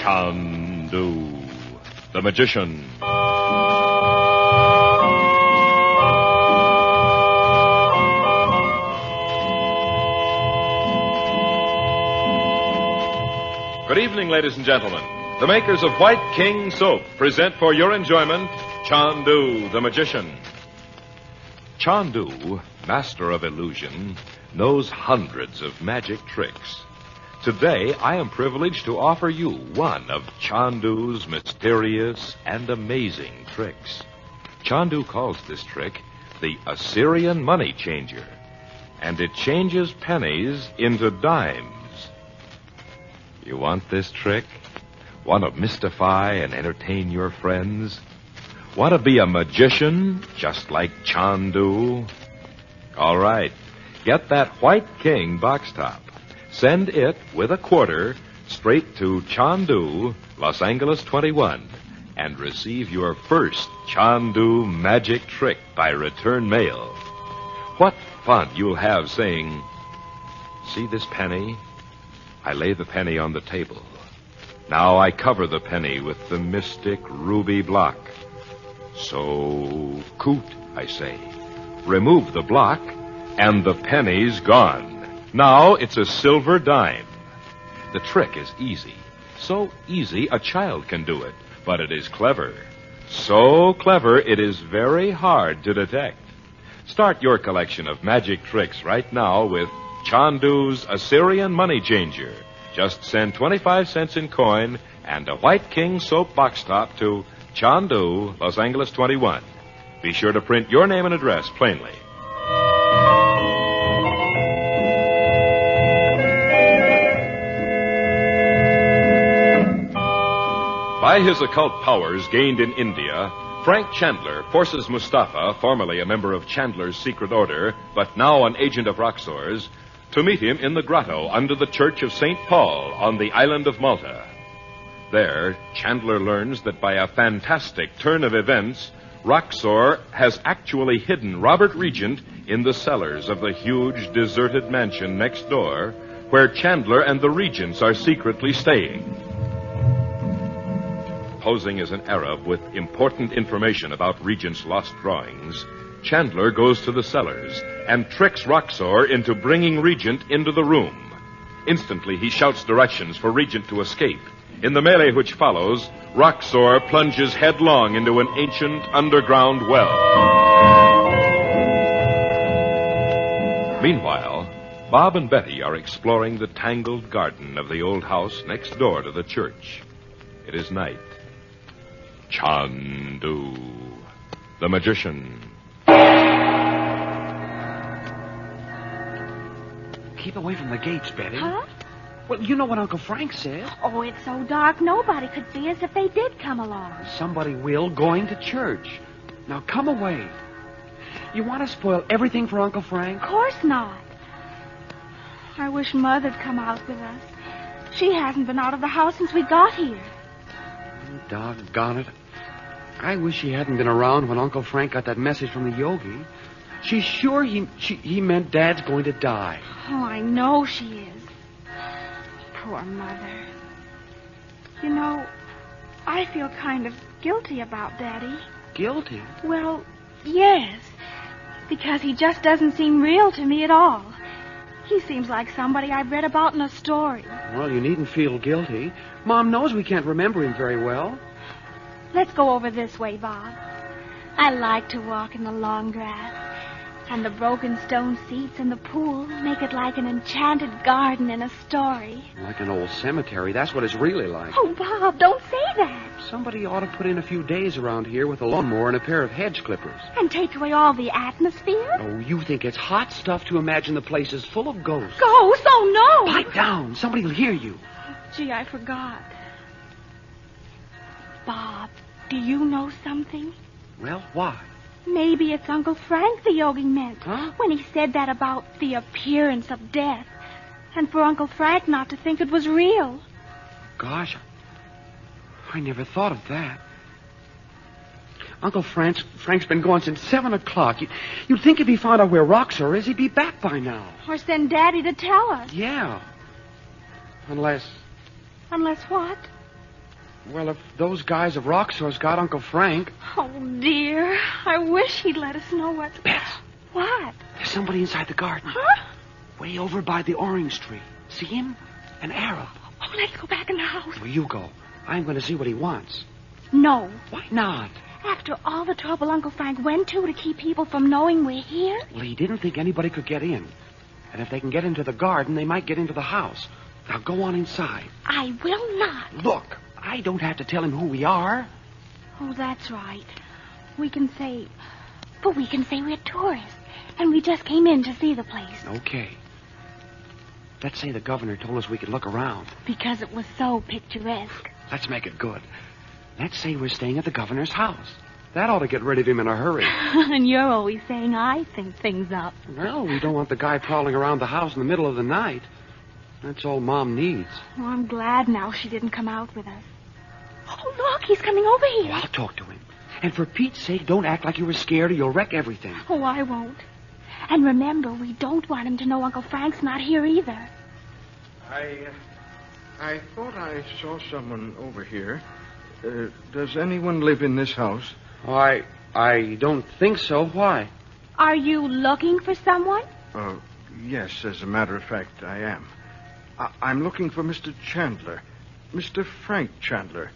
Chandu, the magician. Good evening, ladies and gentlemen. The makers of White King Soap present for your enjoyment Chandu, the magician. Chandu, master of illusion, knows hundreds of magic tricks. Today, I am privileged to offer you one of Chandu's mysterious and amazing tricks. Chandu calls this trick the Assyrian money changer, and it changes pennies into dimes. You want this trick? Want to mystify and entertain your friends? Want to be a magician just like Chandu? All right. Get that White King box top. Send it with a quarter straight to Chandu, Los Angeles 21, and receive your first Chandu magic trick by return mail. What fun you'll have saying, "See this penny? I lay the penny on the table. Now I cover the penny with the mystic ruby block. So, coot, I say. Remove the block, and the penny's gone. Now it's a silver dime." The trick is easy. So easy a child can do it, but it is clever. So clever it is very hard to detect. Start your collection of magic tricks right now with Chandu's Assyrian money changer. Just send 25 cents in coin and a White King soap box top to Chandu, Los Angeles 21. Be sure to print your name and address plainly. By his occult powers gained in India, Frank Chandler forces Mustafa, formerly a member of Chandler's secret order, but now an agent of Roxor's, to meet him in the grotto under the Church of St. Paul on the island of Malta. There, Chandler learns that by a fantastic turn of events, Roxor has actually hidden Robert Regent in the cellars of the huge deserted mansion next door, where Chandler and the Regents are secretly staying. Posing as an Arab with important information about Regent's lost drawings, Chandler goes to the cellars and tricks Roxor into bringing Regent into the room. Instantly, he shouts directions for Regent to escape. In the melee which follows, Roxor plunges headlong into an ancient underground well. Meanwhile, Bob and Betty are exploring the tangled garden of the old house next door to the church. It is night. Chandu, the magician. Keep away from the gates, Betty. Huh? Well, you know what Uncle Frank said. Oh, it's so dark nobody could see us if they did come along. Somebody will going to church. Now come away. You want to spoil everything for Uncle Frank? Of course not. I wish Mother'd come out with us. She hasn't been out of the house since we got here. Doggone it. I wish she hadn't been around when Uncle Frank got that message from the yogi. She's sure he meant Dad's going to die. Oh, I know she is. Poor Mother. You know, I feel kind of guilty about Daddy. Guilty? Well, yes. Because he just doesn't seem real to me at all. He seems like somebody I've read about in a story. Well, you needn't feel guilty. Mom knows we can't remember him very well. Let's go over this way, Bob. I like to walk in the long grass. And the broken stone seats in the pool make it like an enchanted garden in a story. Like an old cemetery. That's what it's really like. Oh, Bob, don't say that. Somebody ought to put in a few days around here with a lawnmower and a pair of hedge clippers. And take away all the atmosphere? Oh, you think it's hot stuff to imagine the place is full of ghosts. Ghosts? Oh, no. Pipe down. Somebody will hear you. Gee, I forgot. Bob, do you know something? Well, what? Maybe it's Uncle Frank the yogi meant. Huh? When he said that about the appearance of death. And for Uncle Frank not to think it was real. Gosh, I never thought of that. Uncle Frank's been gone since 7 o'clock. You'd think if he found out where Roxor is, he'd be back by now. Or send Daddy to tell us. Yeah. Unless... Unless what? Well, if those guys of Roxor's got Uncle Frank... Oh, dear. I wish he'd let us know what... Bess, What? there's somebody inside the garden. Huh? Way over by the orange tree. See him? An Arab. Oh, let's go back in the house. Well, you go. I'm going to see what he wants. No. Why not? After all the trouble Uncle Frank went to keep people from knowing we're here? Well, he didn't think anybody could get in. And if they can get into the garden, they might get into the house. Now, go on inside. I will not. Look, I don't have to tell him who we are. Oh, that's right. We can say we're tourists. And we just came in to see the place. Okay. Let's say the governor told us we could look around. Because it was so picturesque. Let's make it good. Let's say we're staying at the governor's house. That ought to get rid of him in a hurry. And you're always saying I think things up. Well, we don't want the guy prowling around the house in the middle of the night. That's all Mom needs. Oh, I'm glad now she didn't come out with us. Oh, look, he's coming over Oh, here. I'll talk to him. And for Pete's sake, don't act like you were scared or you'll wreck everything. Oh, I won't. And remember, we don't want him to know Uncle Frank's not here either. I thought I saw someone over here. Does anyone live in this house? Oh, I don't think so. Why? Are you looking for someone? Yes, as a matter of fact, I am. I'm looking for Mr. Chandler. Mr. Frank Chandler.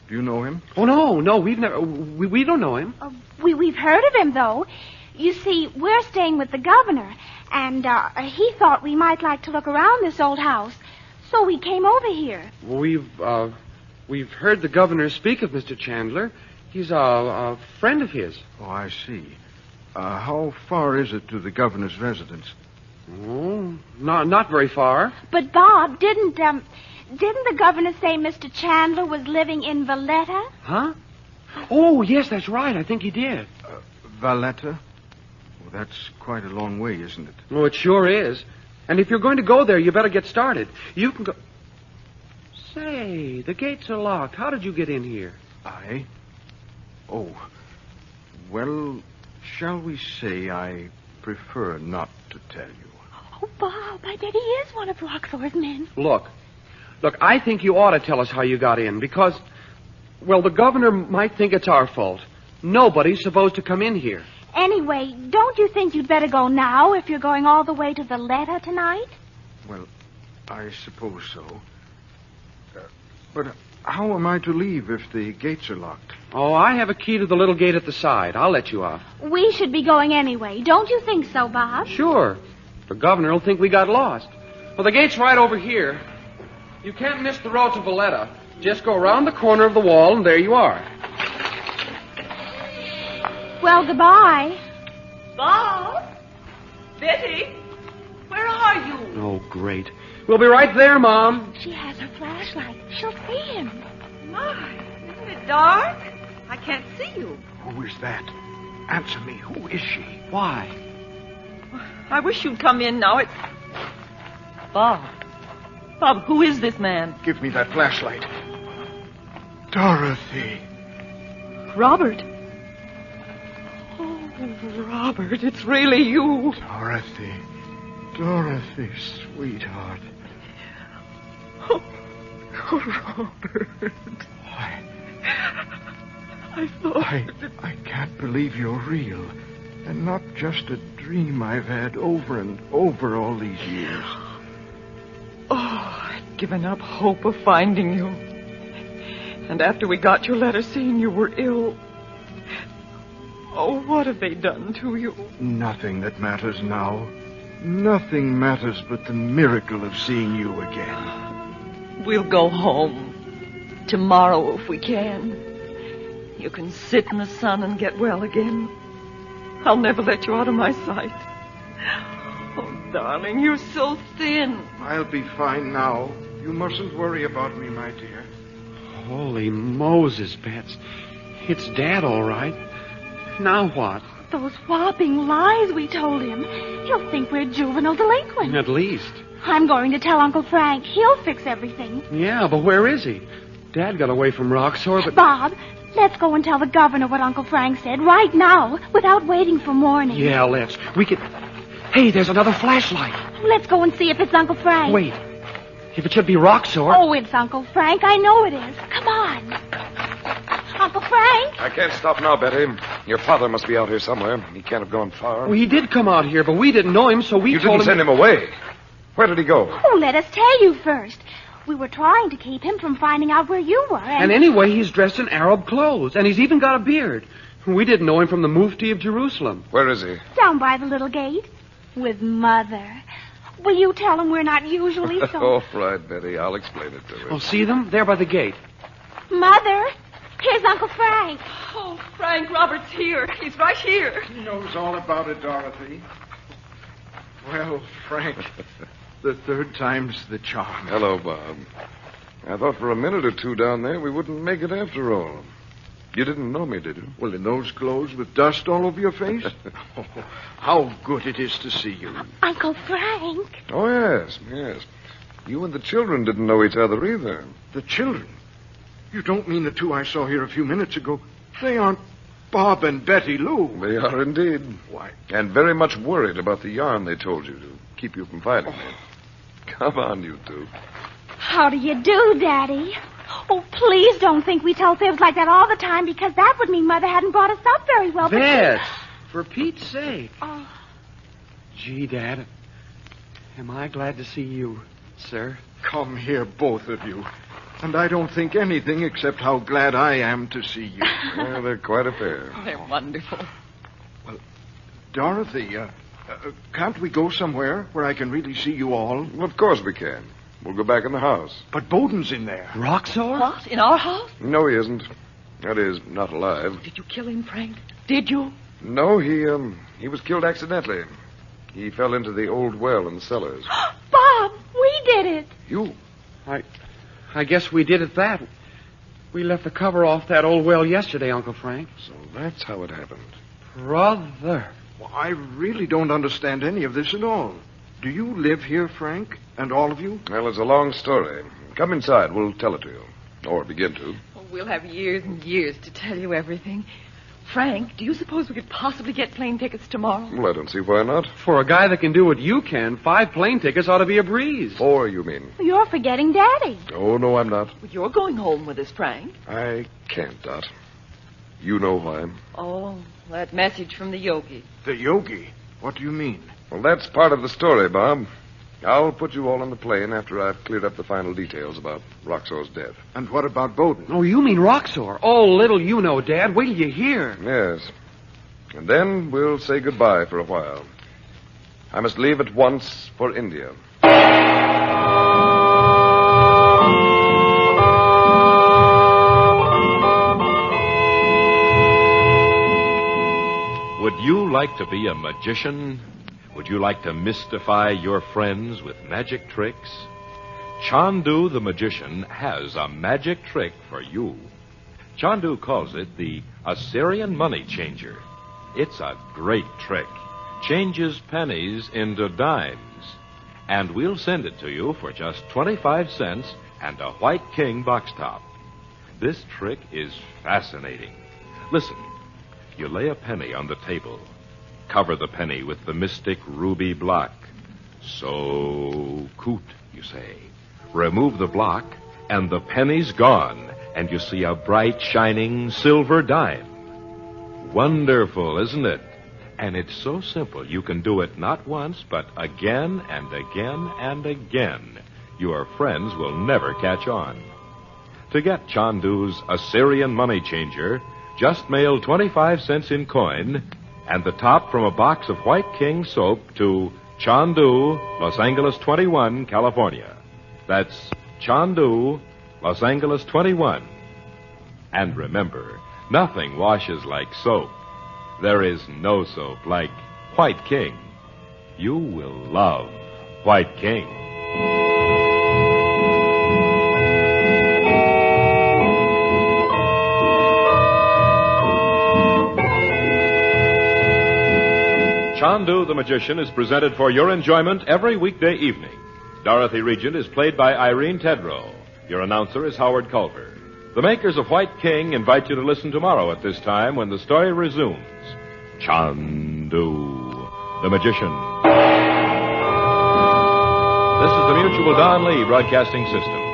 Do you know him? Oh, no, we've never... We don't know him. We've heard of him, though. You see, we're staying with the governor, and he thought we might like to look around this old house. So we came over here. We've heard the governor speak of Mr. Chandler. He's a friend of his. Oh, I see. How far is it to the governor's residence? Oh, not very far. But, Bob, didn't the governor say Mr. Chandler was living in Valletta? Huh? Oh, yes, that's right. I think he did. Valletta? Well, that's quite a long way, isn't it? Oh, it sure is. And if you're going to go there, you better get started. You can go... Say, the gates are locked. How did you get in here? I? Oh, well, shall we say I prefer not to tell you. Oh, Bob, I bet he is one of Roxor's men. Look, I think you ought to tell us how you got in, because, well, the governor might think it's our fault. Nobody's supposed to come in here. Anyway, don't you think you'd better go now if you're going all the way to Valletta tonight? Well, I suppose so. But how am I to leave if the gates are locked? Oh, I have a key to the little gate at the side. I'll let you out. We should be going anyway. Don't you think so, Bob? Sure. The governor will think we got lost. Well, the gate's right over here. You can't miss the road to Valletta. Just go around the corner of the wall, and there you are. Well, goodbye. Bob? Betty? Where are you? Oh, great. We'll be right there, Mom. She has her flashlight. She'll see him. My, isn't it dark? I can't see you. Who is that? Answer me. Who is she? Why? I wish you'd come in now. It's... Bob, who is this man? Give me that flashlight. Dorothy. Robert. Oh, Robert, it's really you. Dorothy, sweetheart. Oh, Robert. I thought... I can't believe you're real. And not just a dream I've had over and over all these years. Oh, I'd given up hope of finding you. And after we got your letter saying you were ill... Oh, what have they done to you? Nothing that matters now. Nothing matters but the miracle of seeing you again. We'll go home. Tomorrow, if we can. You can sit in the sun and get well again. I'll never let you out of my sight. Oh, darling, you're so thin. I'll be fine now. You mustn't worry about me, my dear. Holy Moses, Bets. It's Dad, all right. Now what? Those whopping lies we told him. He'll think we're juvenile delinquents. At least. I'm going to tell Uncle Frank. He'll fix everything. Yeah, but where is he? Dad got away from Roxor, but... Bob, let's go and tell the governor what Uncle Frank said right now, without waiting for morning. Yeah, let's. We could... Hey, there's another flashlight. Let's go and see if it's Uncle Frank. Wait. If it should be Roxor... Oh, it's Uncle Frank. I know it is. Come on. run. Uncle Frank? I can't stop now, Betty. Your father must be out here somewhere. He can't have gone far. Well, he did come out here, but we didn't know him, so we You told didn't send him away. Where did he go? Oh, let us tell you first. We were trying to keep him from finding out where you were, And anyway, he's dressed in Arab clothes, and he's even got a beard. We didn't know him from the Mufti of Jerusalem. Where is he? Down by the little gate. With Mother. Will you tell him we're not usually so... All right, Betty. I'll explain it to him. Oh, see them? There by the gate. Mother, here's Uncle Frank. Oh, Frank, Robert's here. He's right here. He knows all about it, Dorothy. Well, Frank, the third time's the charm. Hello, Bob. I thought for a minute or two down there we wouldn't make it after all. You didn't know me, did you? Well, in those clothes with dust all over your face? Oh, how good it is to see you. Uncle Frank. Oh, yes, yes. You and the children didn't know each other either. The children? You don't mean the two I saw here a few minutes ago? They aren't Bob and Betty Lou. They are indeed. Why? And very much worried about the yarn they told you to keep you from fighting me. Come on, you two. How do you do, Daddy? Oh, please don't think we tell fibs like that all the time, because that would mean Mother hadn't brought us up very well. Bess, for Pete's sake. Oh. Gee, Dad, am I glad to see you, sir. Come here, both of you. And I don't think anything except how glad I am to see you. Well, they're quite a pair. They're wonderful. Well, Dorothy, can't we go somewhere where I can really see you all? Well, of course we can. We'll go back in the house. But Bowden's in there. Roxor? What? In our house? No, he isn't. That is, not alive. Did you kill him, Frank? Did you? No, he was killed accidentally. He fell into the old well in the cellars. Bob, we did it. You? I guess we did it that. We left the cover off that old well yesterday, Uncle Frank. So that's how it happened. Brother. Well, I really don't understand any of this at all. Do you live here, Frank? And all of you? Well, it's a long story. Come inside. We'll tell it to you. Or begin to. Oh, we'll have years and years to tell you everything. Frank, do you suppose we could possibly get plane tickets tomorrow? Well, I don't see why not. For a guy that can do what you can, 5 plane tickets ought to be a breeze. 4, you mean? You're forgetting Daddy. Oh, no, I'm not. Well, you're going home with us, Frank. I can't, Dot. You know why. Oh, that message from the yogi. The yogi? What do you mean? Well, that's part of the story, Bob. I'll put you all on the plane after I've cleared up the final details about Roxor's death. And what about Bowden? Oh, you mean Roxor? Oh, little you know, Dad. Wait till you hear. Yes. And then we'll say goodbye for a while. I must leave at once for India. Would you like to be a magician? Would you like to mystify your friends with magic tricks? Chandu the magician has a magic trick for you. Chandu calls it the Assyrian money changer. It's a great trick. Changes pennies into dimes. And we'll send it to you for just 25 cents and a white king box top. This trick is fascinating. Listen, you lay a penny on the table. Cover the penny with the mystic ruby block. So, coot, you say. Remove the block, and the penny's gone, and you see a bright, shining silver dime. Wonderful, isn't it? And it's so simple, you can do it not once, but again and again and again. Your friends will never catch on. To get Chandu's Assyrian money changer, just mail 25 cents in coin and the top from a box of White King soap to Chandu, Los Angeles 21, California. That's Chandu, Los Angeles 21. And remember, nothing washes like soap. There is no soap like White King. You will love White King. Chandu the Magician is presented for your enjoyment every weekday evening. Dorothy Regent is played by Irene Tedrow. Your announcer is Howard Culver. The makers of White King invite you to listen tomorrow at this time when the story resumes. Chandu the Magician. This is the Mutual Don Lee Broadcasting System.